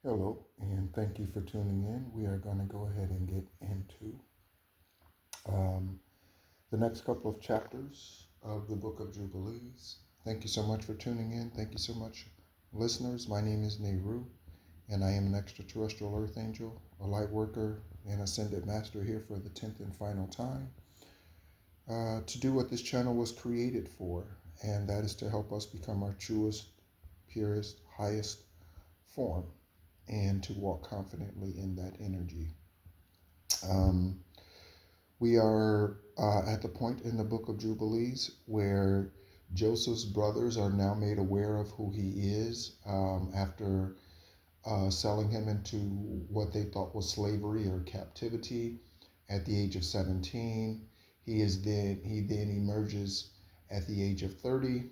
Hello, and thank you for tuning in. We are going to go ahead and get into um, the next couple of chapters of the book of Jubilees. Thank you so much for tuning in. Thank you so much, listeners. My name is Nehru, and I am an extraterrestrial earth angel, a light worker, and ascended master here for the 10th and final time to do what this channel was created for, and that is to help us become our truest, purest, highest form and to walk confidently in that energy. Um, we are at the point in the book of Jubilees where Joseph's brothers are now made aware of who he is after selling him into what they thought was slavery or captivity at the age of 17. He then emerges at the age of 30.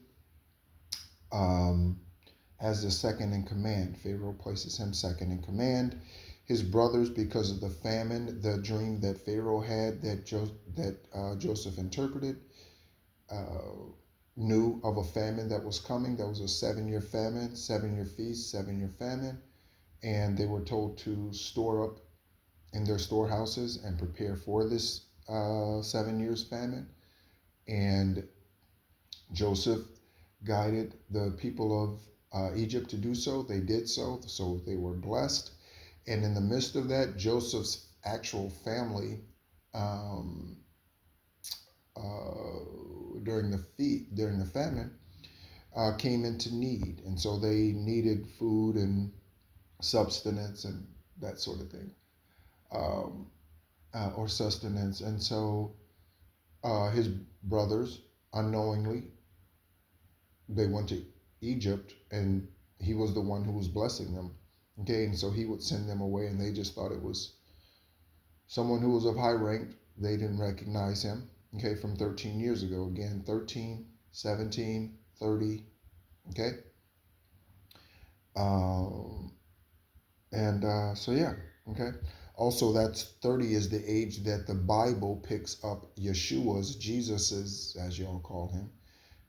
As the second in command. Pharaoh places him second in command. His brothers, because of the famine, the dream that Pharaoh had that Joseph interpreted, knew of a famine that was coming. That was a 7-year famine, 7-year feast, 7-year famine. And they were told to store up in their storehouses and prepare for this 7 years famine. And Joseph guided the people of Egypt to do so. They did so, so they were blessed. And in the midst of that, Joseph's actual family um, during the famine came into need, and so they needed food and substance and that sort of thing, um, or sustenance. And so his brothers unknowingly they went to Egypt, and he was the one who was blessing them. Okay, and so he would send them away, and they just thought it was someone who was of high rank. They didn't recognize him. Okay, from 13 years ago. Again, 13, 17, 30. Okay, um, and so yeah. Okay. Also, that's 30 is the age that the Bible picks up Yeshua's, Jesus's, as y'all call him,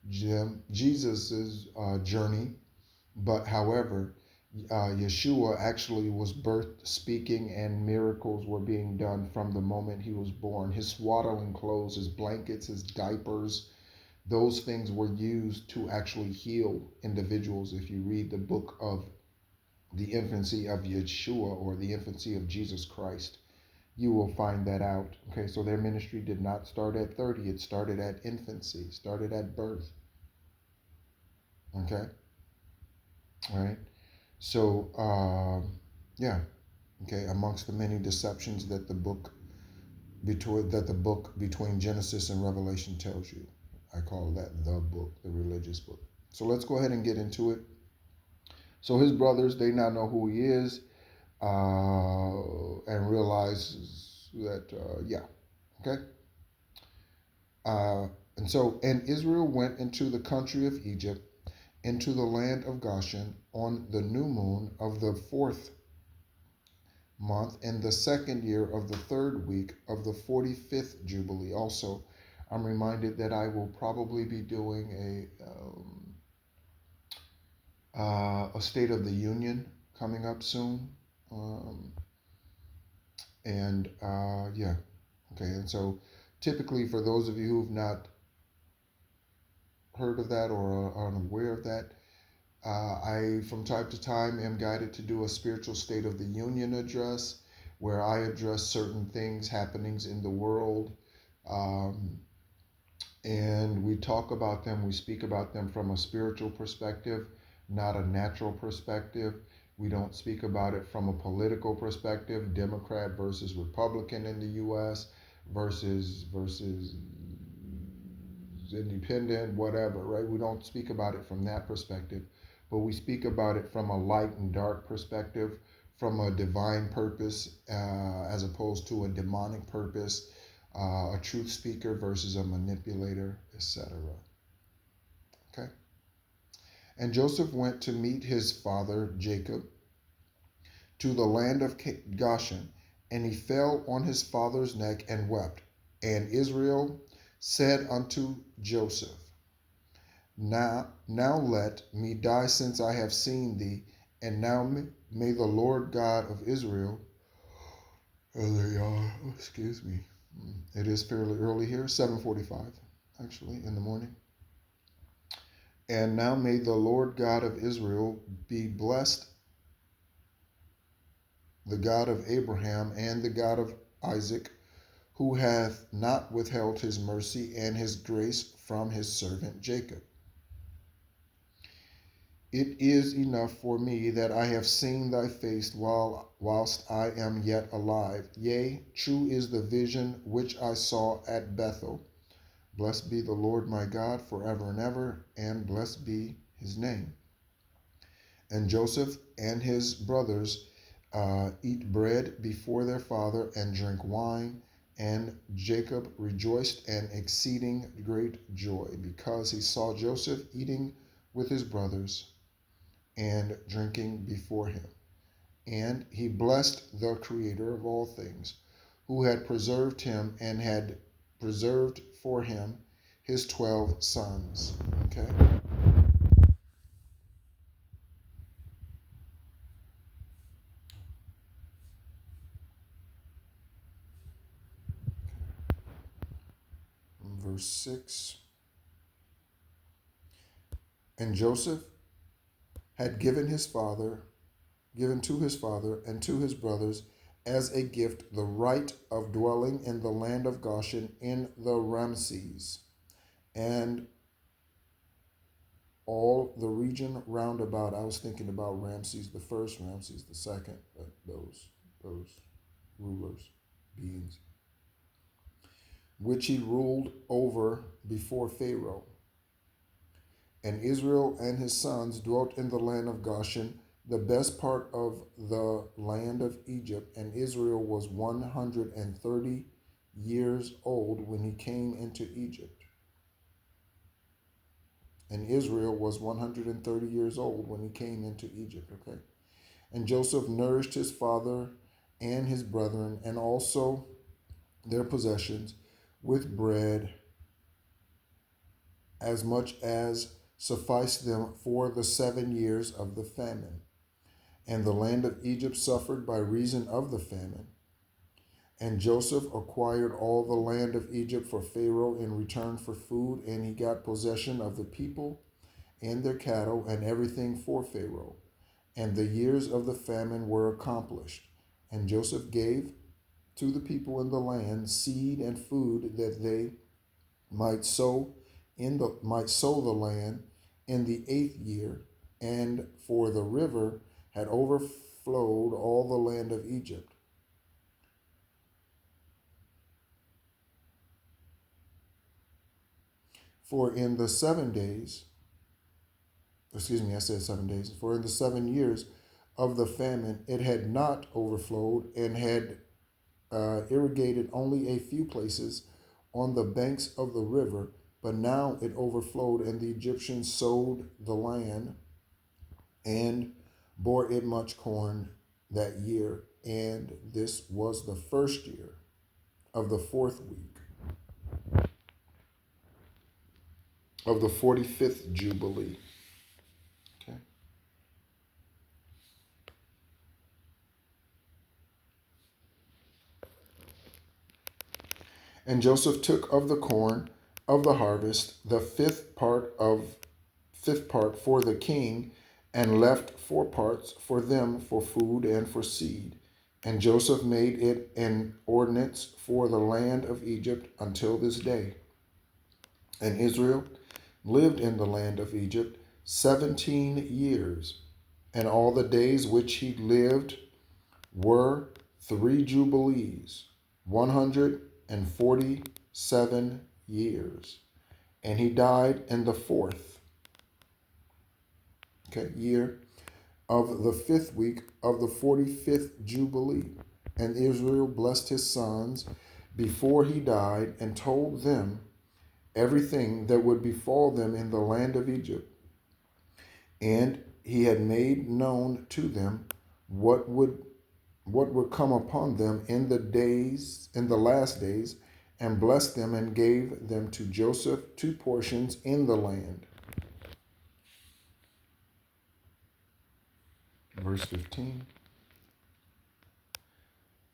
Jesus's journey. But however, Yeshua actually was birthed speaking, and miracles were being done from the moment he was born. His swaddling clothes, his blankets, his diapers, those things were used to actually heal individuals. If you read the book of the infancy of Yeshua or the infancy of Jesus Christ, you will find that out. Okay, so their ministry did not start at 30, it started at infancy, started at birth. Okay, all right. So, yeah, okay. Amongst the many deceptions that the book between Genesis and Revelation tells you, I call that the book, the religious book. So let's go ahead and get into it. So his brothers, they now know who he is, and realize that, yeah, okay. Uh, and Israel went into the country of Egypt, into the land of Goshen, on the new moon of the 4th month, in the 2nd year of the 3rd week of the 45th Jubilee. Also, I'm reminded that I will probably be doing a State of the Union coming up soon. Yeah, okay. And so typically, for those of you who've not heard of that or are unaware of that, I, from time to time, am guided to do a spiritual State of the Union address where I address certain things, happenings in the world, um, and we talk about them, we speak about them from a spiritual perspective, not a natural perspective. We don't speak about it from a political perspective, Democrat versus Republican in the U.S. versus independent, whatever, right? We don't speak about it from that perspective, but we speak about it from a light and dark perspective, from a divine purpose as opposed to a demonic purpose, a truth speaker versus a manipulator, etc. Okay? And Joseph went to meet his father Jacob to the land of Goshen, and he fell on his father's neck and wept. And Israel said unto Joseph, now let me die, since I have seen thee, And now may the Lord God of Israel, excuse me, it is fairly early here, 7:45 actually in the morning. And now may the Lord God of Israel be blessed, the God of Abraham and the God of Isaac, who hath not withheld his mercy and his grace from his servant Jacob. It is enough for me that I have seen thy face whilst I am yet alive. Yea, true is the vision which I saw at Bethel. Blessed be the Lord my God forever and ever, and blessed be his name. And Joseph and his brothers eat bread before their father and drink wine. And Jacob rejoiced an exceeding great joy, because he saw Joseph eating with his brothers and drinking before him. And he blessed the Creator of all things, who had preserved him and had preserved for him his 12 sons. Okay. Verse 6. And Joseph had given to his father and to his brothers as a gift the right of dwelling in the land of Goshen in the Ramses, and all the region round about. I was thinking about Ramses the first, Ramses the second, but those rulers, beings, which he ruled over before Pharaoh. And Israel and his sons dwelt in the land of Goshen, the best part of the land of Egypt. And Israel was 130 years old when he came into Egypt. And Israel was 130 years old when he came into Egypt. Okay. And Joseph nourished his father and his brethren, and also their possessions, with bread, as much as sufficed them for the 7 years of the famine. And the land of Egypt suffered by reason of the famine. And Joseph acquired all the land of Egypt for Pharaoh in return for food, and he got possession of the people and their cattle and everything for Pharaoh. And the years of the famine were accomplished. And Joseph gave to the people in the land seed and food, that they might sow the land in the 8th year. And for the river had overflowed all the land of Egypt. For in the 7 days, I said 7 days, for in the 7 years of the famine it had not overflowed, and had irrigated only a few places on the banks of the river. But now it overflowed, and the Egyptians sowed the land and bore it much corn that year. And this was the first year of the 4th week of the 45th Jubilee. Okay. And Joseph took of the corn of the harvest the fifth part for the king, and left 4 parts for them for food and for seed. And Joseph made it an ordinance for the land of Egypt until this day. And Israel lived in the land of Egypt 17 years, and all the days which he lived were 3 jubilees, 147 years. And he died in the 4th year of the 5th week of the 45th Jubilee. And Israel blessed his sons before he died, and told them everything that would befall them in the land of Egypt. And he had made known to them what would come upon them in the last days, and blessed them, and gave them to Joseph 2 portions in the land. verse 15.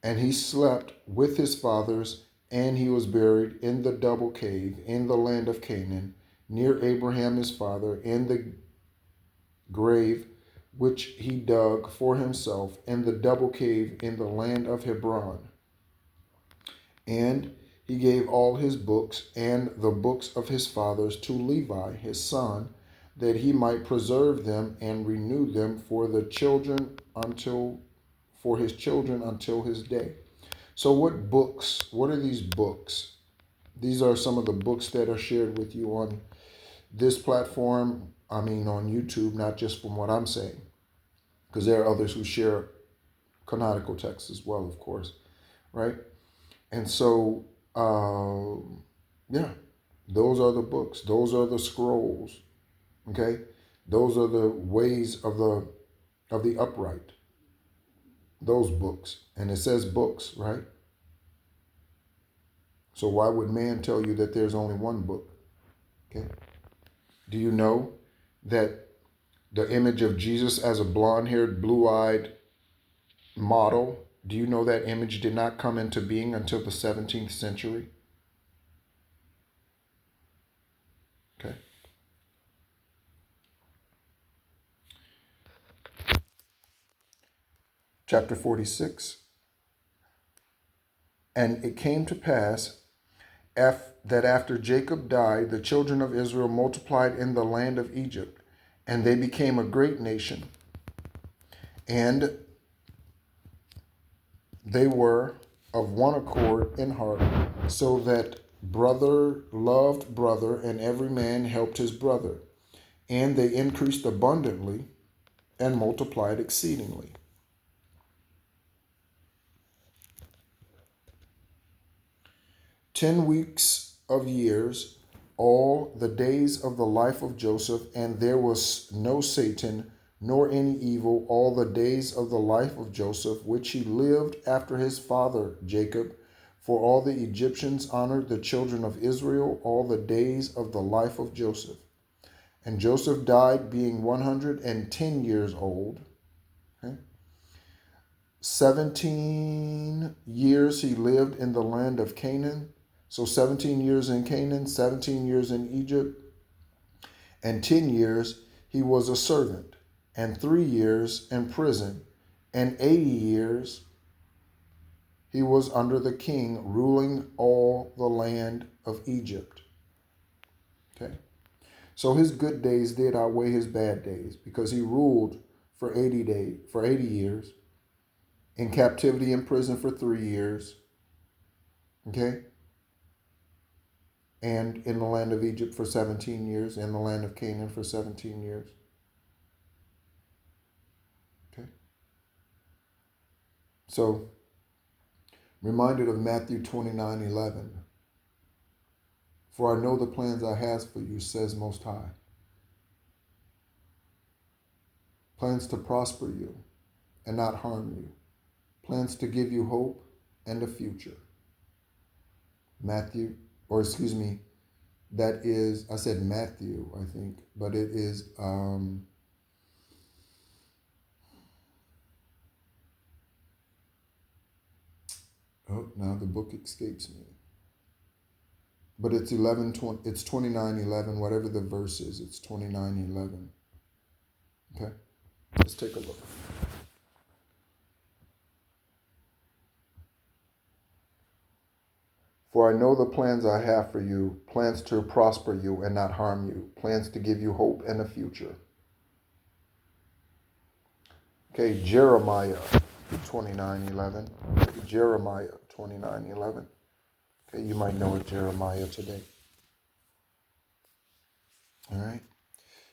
And he slept with his fathers, and he was buried in the double cave in the land of Canaan, near Abraham his father, in the grave which he dug for himself in the double cave in the land of Hebron. And he gave all his books and the books of his fathers to Levi his son, that he might preserve them and renew them for his children until his day. So what are these books? These are some of the books that are shared with you on this platform, on YouTube, not just from what I'm saying, because there are others who share canonical texts as well, of course, right? And so, yeah, those are the books. Those are the scrolls. Okay, those are the ways of the upright. Those books, and it says books, right? So why would man tell you that there's only one book? Okay. Do you know that the image of Jesus as a blonde-haired, blue-eyed model, do you know that image did not come into being until the 17th century? Okay. Chapter 46. And it came to pass that after Jacob died, the children of Israel multiplied in the land of Egypt, and they became a great nation. And they were of one accord in heart, so that brother loved brother, and every man helped his brother. And they increased abundantly and multiplied exceedingly. "10 weeks of years, all the days of the life of Joseph, and there was no Satan, nor any evil, all the days of the life of Joseph, which he lived after his father Jacob. For all the Egyptians honored the children of Israel all the days of the life of Joseph. And Joseph died being 110 years old. Okay. 17 years he lived in the land of Canaan. So 17 years in Canaan, 17 years in Egypt, and 10 years he was a servant, and 3 years in prison, and 80 years he was under the king, ruling all the land of Egypt." Okay. So his good days did outweigh his bad days, because he ruled for 80 years, in captivity in prison for 3 years. Okay. And in the land of Egypt for 17 years, in the land of Canaan for 17 years. Okay. So, reminded of Matthew 29:11. "For I know the plans I have for you, says Most High. Plans to prosper you and not harm you. Plans to give you hope and a future." That is, I said Matthew, I think, but it is, now the book escapes me. But it's 29:11, whatever the verse is, it's 29:11. Okay, let's take a look. "For I know the plans I have for you, plans to prosper you and not harm you, plans to give you hope and a future." Okay, Jeremiah 29:11. Jeremiah 29:11. Okay, you might know it, Jeremiah, today. All right.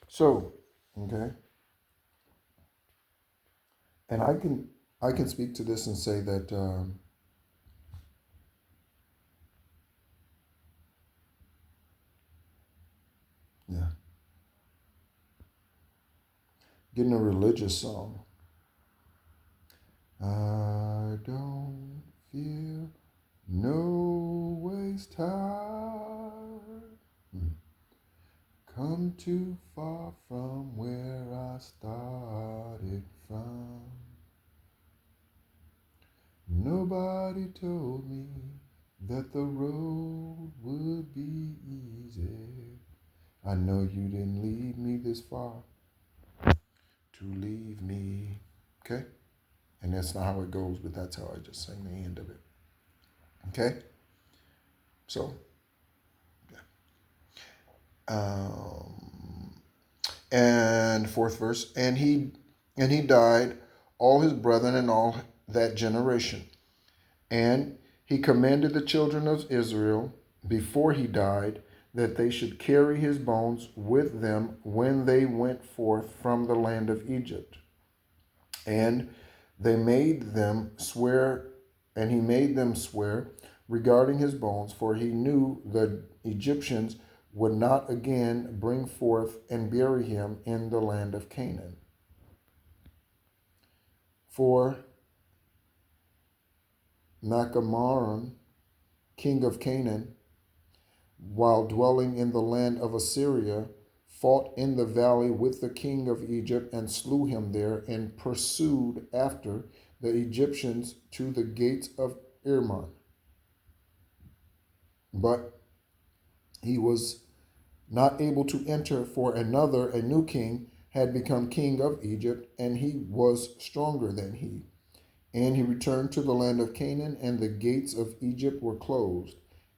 So, okay. And I can speak to this and say that yeah, getting a religious song. I don't feel no waste time. Come too far from where I started from. Nobody told me that the road would be easy. I know you didn't lead me this far to leave me. Okay? And that's not how it goes, but that's how I just sang the end of it. Okay? So, yeah. And fourth verse, and he died, all his brethren and all that generation. And he commanded the children of Israel before he died that they should carry his bones with them when they went forth from the land of Egypt. And they made them swear, and he made them swear regarding his bones, for he knew the Egyptians would not again bring forth and bury him in the land of Canaan. For Nacamaron, king of Canaan, while dwelling in the land of Assyria, fought in the valley with the king of Egypt and slew him there, and pursued after the Egyptians to the gates of Irmon. But he was not able to enter, for another, a new king, had become king of Egypt, and he was stronger than he. And he returned to the land of Canaan, and the gates of Egypt were closed,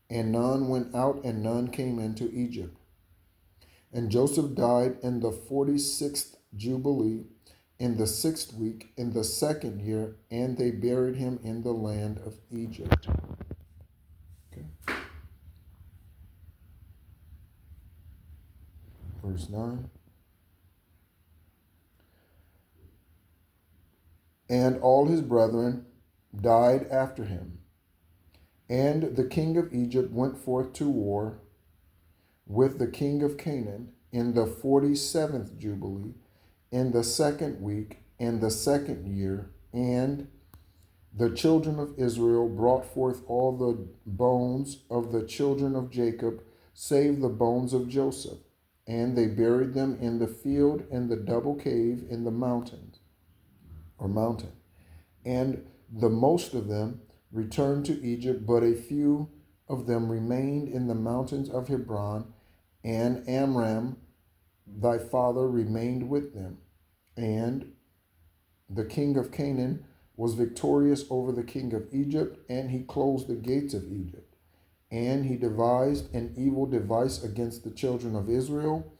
and none went out and none came into Egypt. And Joseph died in the 46th Jubilee, in the 6th week, in the 2nd year, and they buried him in the land of Egypt. Okay. Verse 9. And all his brethren died after him. And the king of Egypt went forth to war with the king of Canaan in the 47th Jubilee, in the 2nd week, in the 2nd year. And the children of Israel brought forth all the bones of the children of Jacob, save the bones of Joseph. And they buried them in the field in the double cave in the mountain. And the most of them returned to Egypt, but a few of them remained in the mountains of Hebron, and Amram, thy father, remained with them. And the king of Canaan was victorious over the king of Egypt, and he closed the gates of Egypt. And he devised an evil device against the children of Israel,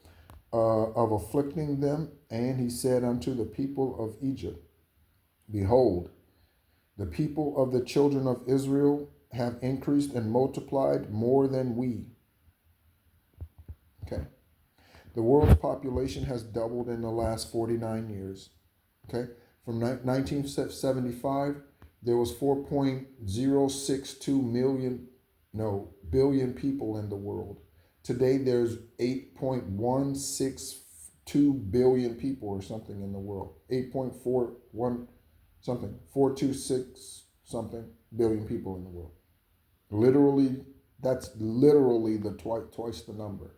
of afflicting them. And he said unto the people of Egypt, Behold, the people of the children of Israel have increased and multiplied more than we. Okay. The world's population has doubled in the last 49 years. Okay. From 1975, there was 4.062 billion people in the world. Today, there's 8.162 billion people or something in the world. 8.41 something, 426 something billion people in the world. Literally, that's literally the twice the number.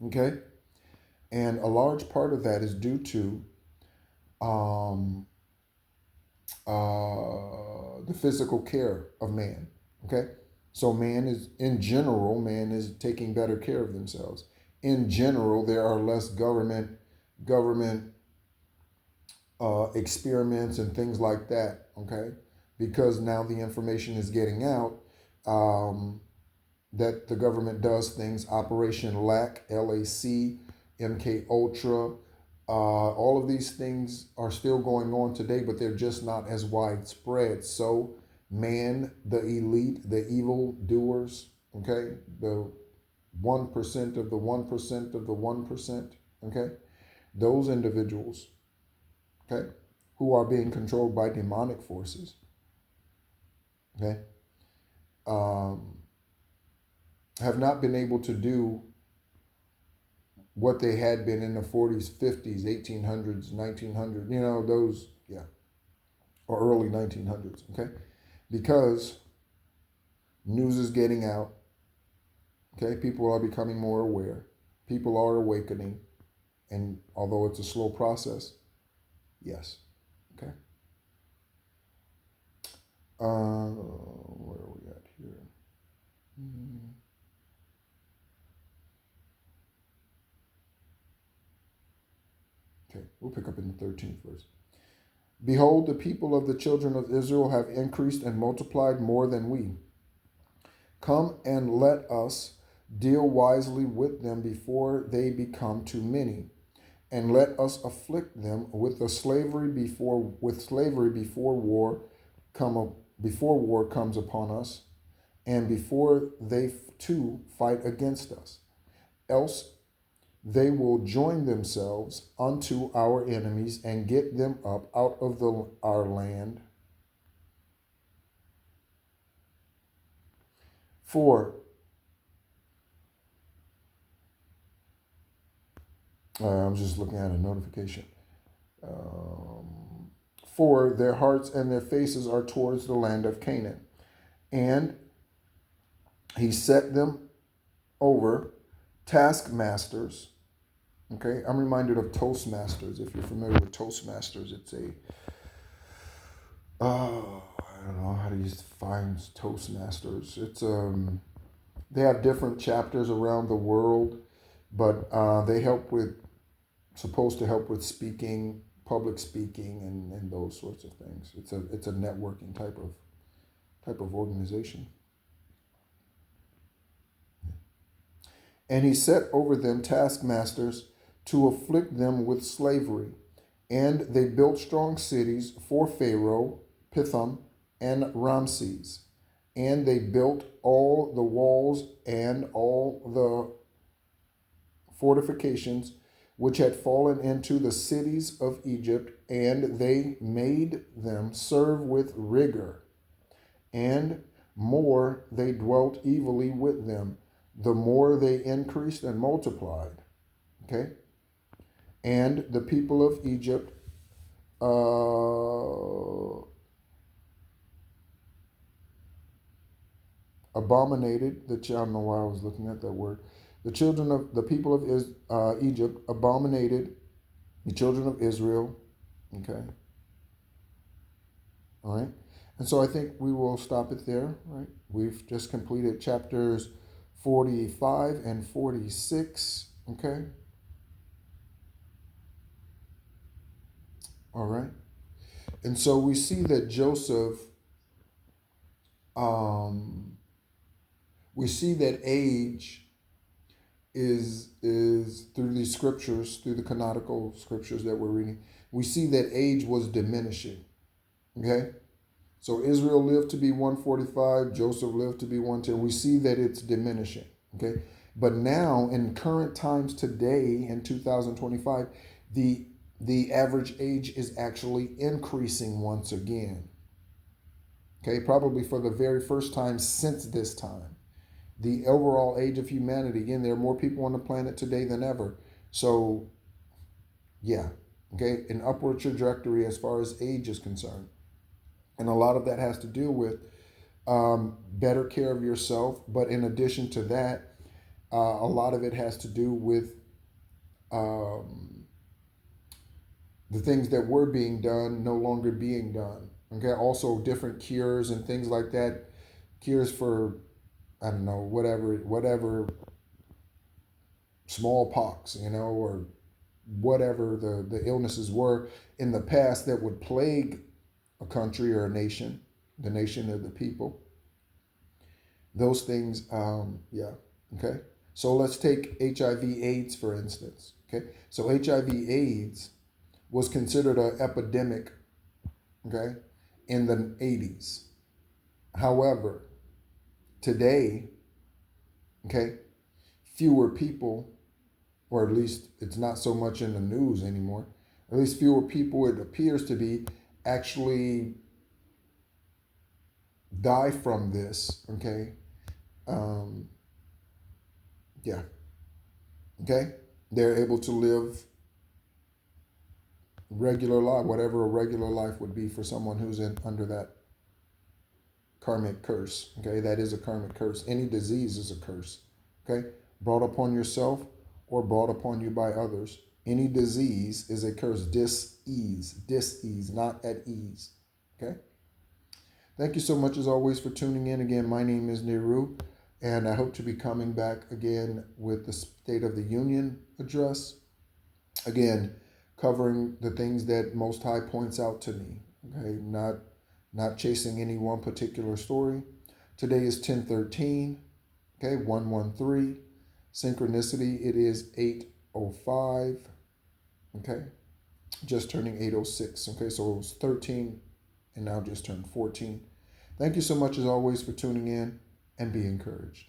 Okay? And a large part of that is due to the physical care of man. Okay? So man is taking better care of themselves. In general, there are less government experiments and things like that, okay? Because now the information is getting out that the government does things, Operation LAC, LAC, MK Ultra, all of these things are still going on today, but they're just not as widespread. So man, the elite, the evil doers, okay, the 1% of the 1% of the 1%, okay, those individuals, okay, who are being controlled by demonic forces, okay, have not been able to do what they had been in the 40s, 50s, 1800s, 1900s, those, yeah, or early 1900s, okay, because news is getting out, okay, people are becoming more aware, people are awakening, and although it's a slow process, yes. Okay. Where are we at here? Okay, we'll pick up in the 13th verse. Behold, the people of the children of Israel have increased and multiplied more than we. Come and let us deal wisely with them before they become too many, and let us afflict them with slavery before war comes upon us, and before they too fight against us. Else they will join themselves unto our enemies and get them up out of our land. For I'm just looking at a notification. For their hearts and their faces are towards the land of Canaan. And he set them over taskmasters. Okay, I'm reminded of Toastmasters. If you're familiar with Toastmasters, it's I don't know how to find Toastmasters. It's they have different chapters around the world, but they supposed to help with speaking, public speaking, and those sorts of things. It's a networking type of organization. And he set over them taskmasters to afflict them with slavery. And they built strong cities for Pharaoh, Pithom, and Ramses. And they built all the walls and all the fortifications which had fallen into the cities of Egypt, and they made them serve with rigor. And more they dwelt evilly with them, the more they increased and multiplied. Okay? And the people of Egypt abominated, I don't know why I was looking at that word. The people of Egypt abominated the children of Israel. Okay. All right. And so I think we will stop it there. Right. We've just completed chapters 45 and 46. Okay. All right. And so we see that Joseph, we see that age is through these scriptures, through the canonical scriptures that we're reading, we see that age was diminishing. Okay? So Israel lived to be 145, Joseph lived to be 110. We see that it's diminishing. Okay? But now, in current times today, in 2025, the average age is actually increasing once again. Okay? Probably for the very first time since this time. The overall age of humanity, again, there are more people on the planet today than ever. So, yeah, okay, an upward trajectory as far as age is concerned. And a lot of that has to do with better care of yourself. But in addition to that, a lot of it has to do with the things that were being done no longer being done. Okay, also different cures and things like that. Cures for, I don't know, whatever smallpox, or whatever the illnesses were in the past that would plague a country or a nation, the nation of the people. Those things, yeah, okay. So let's take HIV/AIDS for instance. Okay, so HIV/AIDS was considered an epidemic, okay, in the 80s. However, today, okay, fewer people, or at least it's not so much in the news anymore, at least fewer people, it appears to be, actually die from this, okay? Yeah, okay? They're able to live regular life, whatever a regular life would be for someone who's under that karmic curse, okay? That is a karmic curse. Any disease is a curse, okay? Brought upon yourself or brought upon you by others. Any disease is a curse. Dis-ease, not at ease, okay? Thank you so much as always for tuning in. Again, my name is Neru, and I hope to be coming back again with the State of the Union address. Again, covering the things that Most High points out to me. Okay, not chasing any one particular story. Today is 10/13. Okay, 113. Synchronicity, it is 8:05. Okay, just turning 8:06. Okay, so it was 13 and now just turned 14. Thank you so much as always for tuning in, and be encouraged.